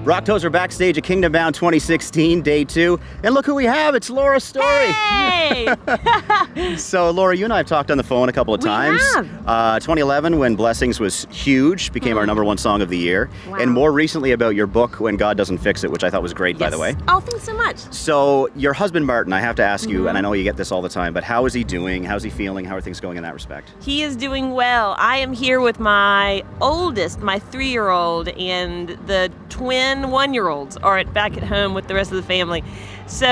Rock Tozer backstage at Kingdom Bound 2016, day 2. And look who we have, it's Laura Story. Hey! So Laura, you and I have talked on the phone a couple of times. We have. 2011, when Blessings was huge, became our #1 song of the year. Wow. And more recently about your book, When God Doesn't Fix It, which I thought was great, by the way. Oh, thanks so much. So your husband, Martin, I have to ask you, and I know you get this all the time, but how is he doing? How's he feeling? How are things going in that respect? He is doing well. I am here with my oldest, my 3-year-old, and the twin 1-year-olds are back at home with the rest of the family. So,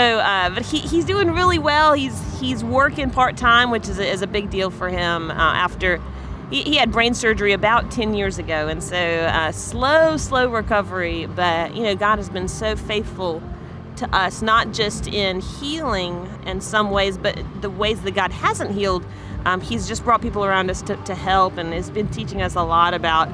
but he's doing really well. He's working part-time, which is a big deal for him after he had brain surgery about 10 years ago. And so slow recovery. But, God has been so faithful to us, not just in healing in some ways, but the ways that God hasn't healed. He's just brought people around us to help, and has been teaching us a lot about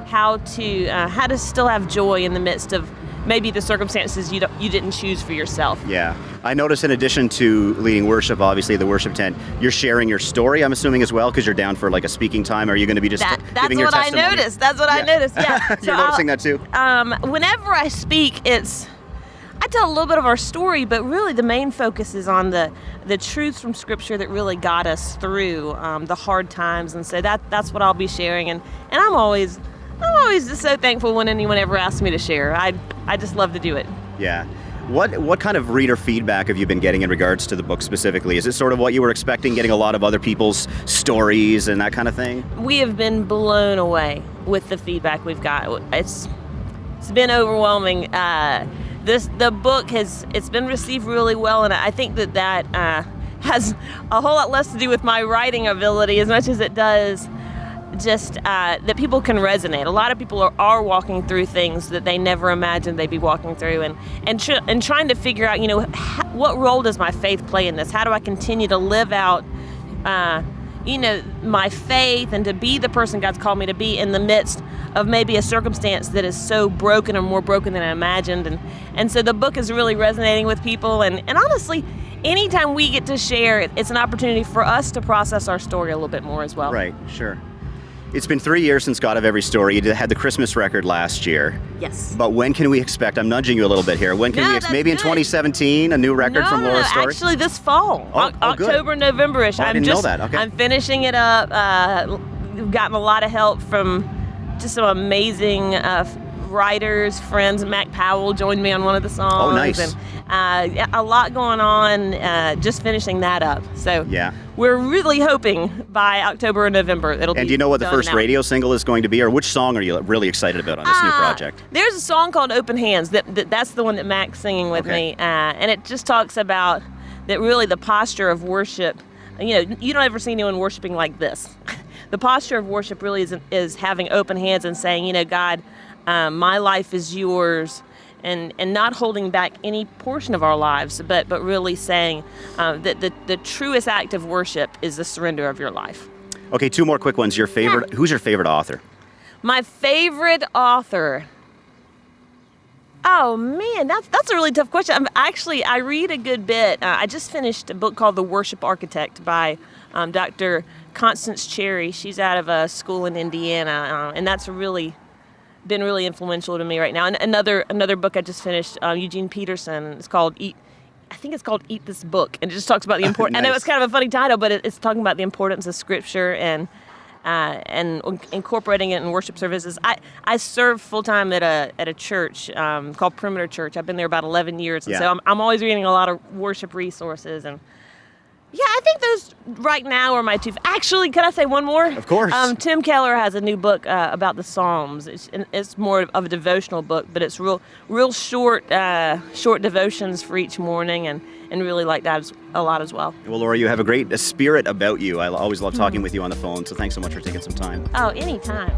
how to still have joy in the midst of maybe the circumstances you didn't choose for yourself. Yeah. I notice in addition to leading worship, obviously the worship tent, you're sharing your story, I'm assuming, as well, because you're down for like a speaking time. Are you going to be just giving your testimony? That's what I noticed, yeah. You're noticing that too? Whenever I speak, I tell a little bit of our story, but really the main focus is on the truths from Scripture that really got us through the hard times. And so that's what I'll be sharing. And I'm always just so thankful when anyone ever asks me to share. I just love to do it. Yeah. What kind of reader feedback have you been getting in regards to the book specifically? Is it sort of what you were expecting, getting a lot of other people's stories and that kind of thing? We have been blown away with the feedback we've got. It's been overwhelming. The book it's been received really well, and I think that has a whole lot less to do with my writing ability as much as it does just that people can resonate. A lot of people are walking through things that they never imagined they'd be walking through, and trying to figure out, what role does my faith play in this? How do I continue to live out, my faith, and to be the person God's called me to be in the midst of maybe a circumstance that is so broken or more broken than I imagined. And so the book is really resonating with people. And honestly, anytime we get to share, it's an opportunity for us to process our story a little bit more as well. Right, sure. It's been 3 years since God of Every Story. You had the Christmas record last year. Yes. But when can we expect, I'm nudging you a little bit here, when can we expect, maybe in 2017, a new record from Laura Story? Actually this fall, October, good. November-ish. Oh, I didn't know that, okay. I'm finishing it up. We've gotten a lot of help from just some amazing writers, friends. Mac Powell joined me on one of the songs. Oh, nice. And a lot going on, just finishing that up. So yeah. We're really hoping by October or November it'll be. And do you know what the first out. Radio single is going to be, or which song are you really excited about on this new project? There's a song called Open Hands. That's the one that Mac's singing with me. And it just talks about that really the posture of worship. You don't ever see anyone worshiping like this. The posture of worship really is having open hands and saying, God, my life is yours, and not holding back any portion of our lives, but really saying that the truest act of worship is the surrender of your life. Okay, 2 more quick ones. Your favorite? Who's your favorite author? My favorite author. Oh man, that's a really tough question. I read a good bit. I just finished a book called The Worship Architect by Dr. Constance CHRI. She's out of a school in Indiana, and that's been really influential to me right now. And another book I just finished, Eugene Peterson. It's called Eat This Book, and it just talks about the importance. Nice. I know it's kind of a funny title, but it's talking about the importance of Scripture and incorporating it in worship services. I serve full time at a church called Perimeter Church. I've been there about 11 years, and so I'm always reading a lot of worship resources. And yeah, I think those right now are my 2. Actually, could I say one more? Of course. Tim Keller has a new book about the Psalms. It's more of a devotional book, but it's real short devotions for each morning, and really like that a lot as well. Well, Laura, you have a great spirit about you. I always love talking with you on the phone, so thanks so much for taking some time. Oh, anytime.